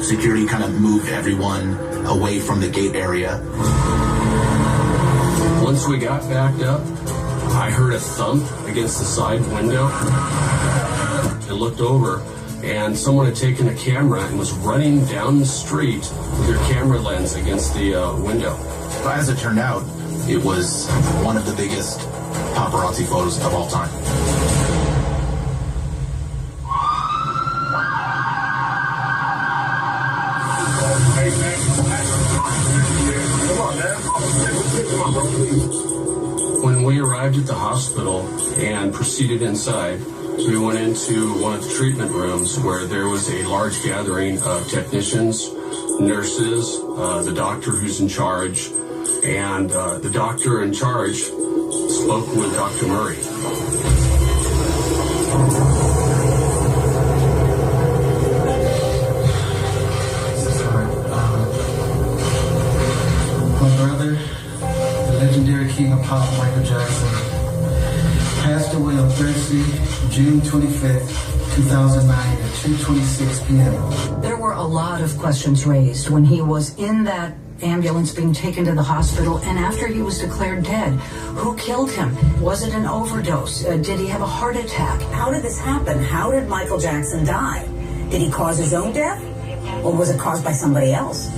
Security kind of moved everyone away from the gate area. Once we got backed up, I heard a thump against the side window. I looked over, and someone had taken a camera and was running down the street with their camera lens against the window. But as it turned out, it was one of the biggest paparazzi photos of all time. When we arrived at the hospital and proceeded inside, we went into one of the treatment rooms where there was a large gathering of technicians, nurses, the doctor who's in charge, and the doctor in charge spoke with Dr. Murray. My brother, the legendary king of pop, Michael Jackson, passed away on Thursday, June 25th, 2009 at 2:26 p.m. There were a lot of questions raised when he was in that ambulance being taken to the hospital and after he was declared dead. Who killed him? Was it an overdose? Did he have a heart attack? How did this happen? How did Michael Jackson die? Did he cause his own death? Or was it caused by somebody else?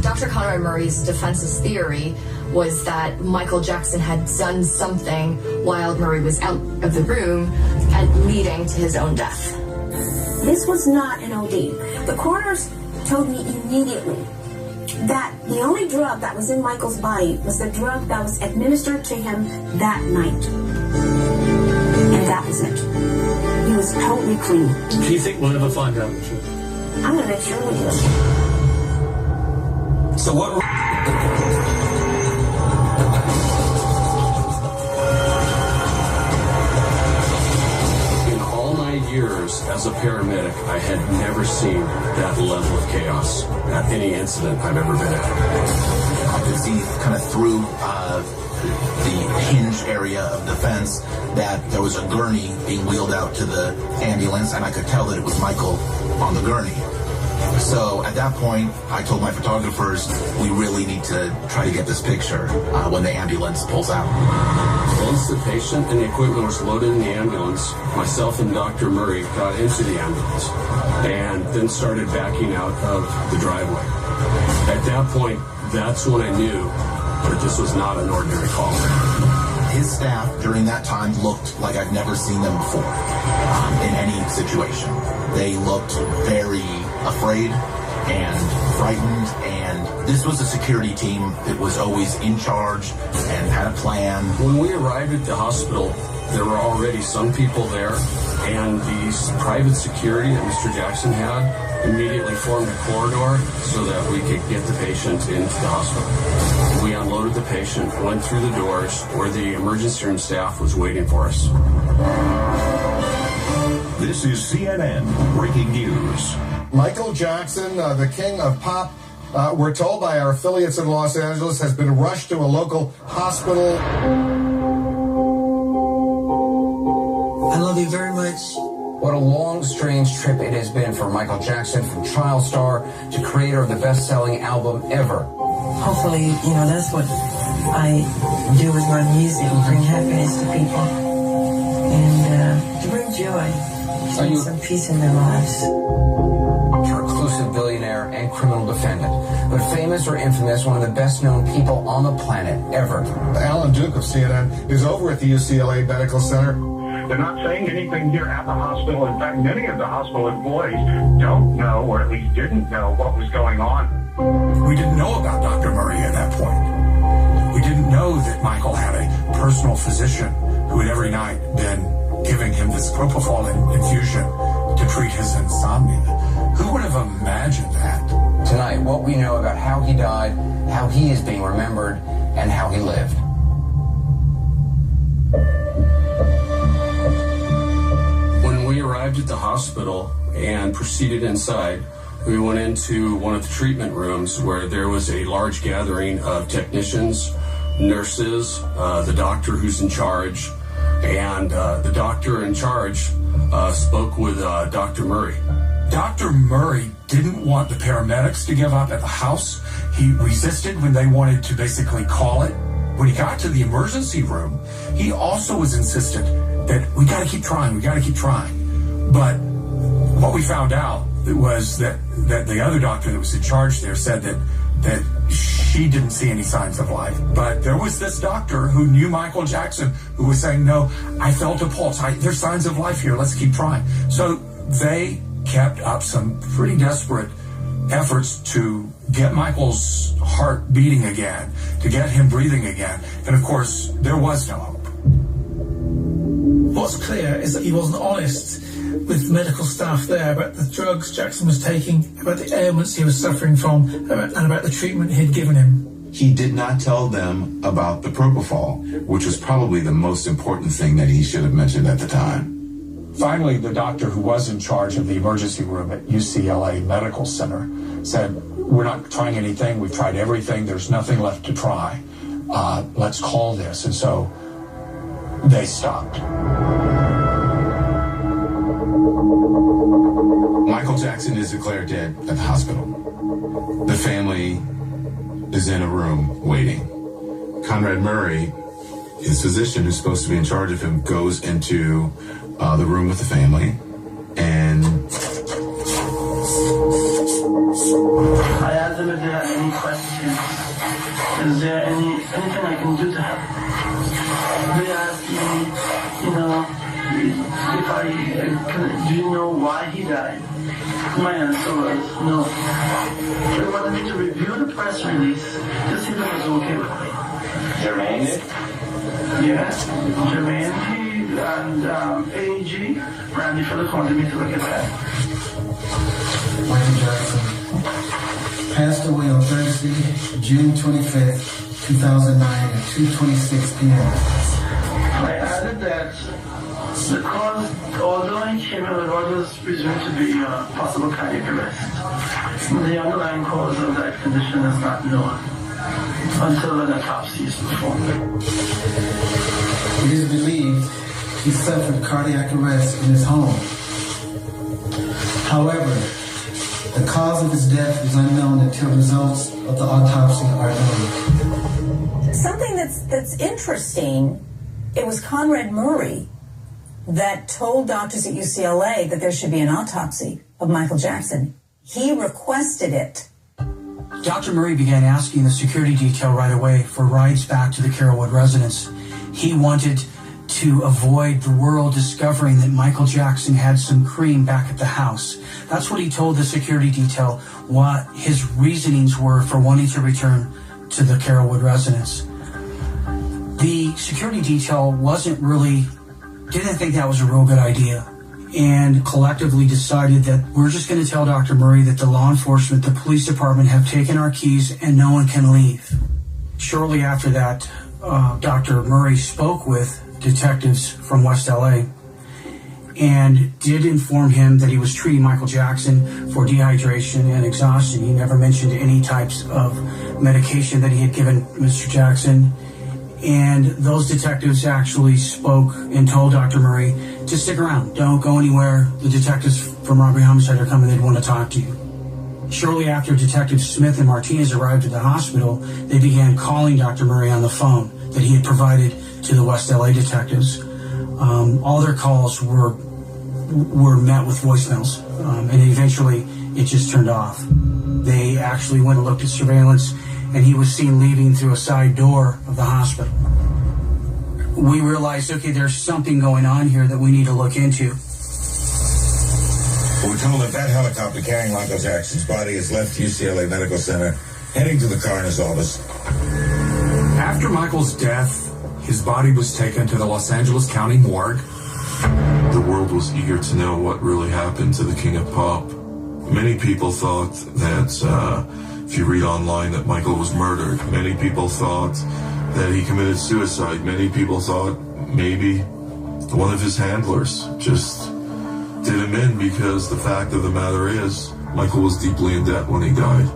Dr. Conrad Murray's defense's theory was that Michael Jackson had done something while Murray was out of the room and leading to his own death. This was not an OD. The coroners told me immediately that the only drug that was in Michael's body was the drug that was administered to him that night. And that was it. He was totally clean. Do you think we'll ever find out the truth? I'm going to make sure we do. So what... Years as a paramedic, I had never seen that level of chaos at any incident I've ever been at. I could see kind of through the hinge area of the fence that there was a gurney being wheeled out to the ambulance, and I could tell that it was Michael on the gurney. So at that point, I told my photographers, we really need to try to get this picture when the ambulance pulls out. Once the patient and the equipment was loaded in the ambulance, myself and Dr. Murray got into the ambulance and then started backing out of the driveway. At that point, that's when I knew that this was not an ordinary call. His staff during that time looked like I've never seen them before in any situation. They looked very afraid and frightened, and this was a security team that was always in charge and had a plan. When we arrived at the hospital, there were already some people there, and the private security that Mr. Jackson had immediately formed a corridor so that we could get the patient into the hospital. We unloaded the patient, went through the doors where the emergency room staff was waiting for us. This is CNN Breaking News. Michael Jackson, the king of pop, we're told by our affiliates in Los Angeles, has been rushed to a local hospital. I love you very much. What a long, strange trip it has been for Michael Jackson, from child star to creator of the best-selling album ever. Hopefully, that's what I do with my music, bring happiness to people and to bring joy, and some peace in their lives. Reclusive billionaire and criminal defendant, but famous or infamous, one of the best-known people on the planet ever. Alan Duke of CNN is over at the UCLA Medical Center. They're not saying anything here at the hospital. In fact, many of the hospital employees don't know, or at least didn't know, what was going on. We didn't know about Dr. Murray at that point. We didn't know that Michael had a personal physician who had every night been giving him this propofol infusion to treat his insomnia. Who would have imagined that? Tonight, what we know about how he died, how he is being remembered, and how he lived. When we arrived at the hospital and proceeded inside, we went into one of the treatment rooms where there was a large gathering of technicians, nurses, the doctor who's in charge, and the doctor in charge spoke with Dr. Murray. Dr. Murray didn't want the paramedics to give up at the house. He resisted when they wanted to basically call it. When he got to the emergency room, he also was insistent that we got to keep trying, we got to keep trying. But what we found out was that the other doctor that was in charge there said that she didn't see any signs of life. But there was this doctor who knew Michael Jackson who was saying, no, I felt a pulse. There's signs of life here. Let's keep trying. So they kept up some pretty desperate efforts to get Michael's heart beating again, to get him breathing again. And of course, there was no hope. What's clear is that he wasn't honest with medical staff there about the drugs Jackson was taking, about the ailments he was suffering from, and about the treatment he had given him. He did not tell them about the propofol, which was probably the most important thing that he should have mentioned at the time. Finally, the doctor who was in charge of the emergency room at UCLA Medical Center said, we're not trying anything. We've tried everything. There's nothing left to try. Let's call this. And so they stopped. Michael Jackson is declared dead at the hospital. The family is in a room waiting. Conrad Murray, his physician who's supposed to be in charge of him, goes into the room with the family, and I asked them if they had any questions. Is there anything I can do to help? They asked me, do you know why he died? My answer was no. They wanted me to review the press release to see if it was okay with me. Jermaine? Yes, Jermaine and AG, Randy Phillips wanted me to look at that. Michael Jackson passed away on Thursday, June 25th, 2009 at 2:26 p.m. I added that the cause, although he came in with what was presumed to be a possible cardiac arrest, the underlying cause of that condition is not known until an autopsy is performed. It is believed he suffered cardiac arrest in his home. However, the cause of his death is unknown until results of the autopsy are known. Something that's interesting, it was Conrad Murray that told doctors at UCLA that there should be an autopsy of Michael Jackson. He requested it. Dr. Murray began asking the security detail right away for rides back to the Carrollwood residence. He wanted to avoid the world discovering that Michael Jackson had some cream back at the house. That's what he told the security detail, what his reasonings were for wanting to return to the Carrollwood residence. The security detail didn't think that was a real good idea, and collectively decided that we're just going to tell Dr. Murray that the law enforcement, the police department have taken our keys and no one can leave. Shortly after that, Dr. Murray spoke with detectives from West LA and did inform him that he was treating Michael Jackson for dehydration and exhaustion. He never mentioned any types of medication that he had given Mr. Jackson. And those detectives actually spoke and told Dr. Murray to stick around. Don't go anywhere. The detectives from Robbery Homicide are coming. They want to talk to you. Shortly after Detectives Smith and Martinez arrived at the hospital, they began calling Dr. Murray on the phone that he had provided to the West LA detectives. All their calls were met with voicemails, and eventually it just turned off. They actually went and looked at surveillance, and he was seen leaving through a side door of the hospital. We realized, okay, there's something going on here that we need to look into. We're told that helicopter carrying Michael Jackson's body has left UCLA Medical Center, heading to the coroner's office. After Michael's death, his body was taken to the Los Angeles County morgue. The world was eager to know what really happened to the King of Pop. Many people thought that, if you read online, that Michael was murdered. Many people thought that he committed suicide. Many people thought maybe one of his handlers just did him in, because the fact of the matter is, Michael was deeply in debt when he died.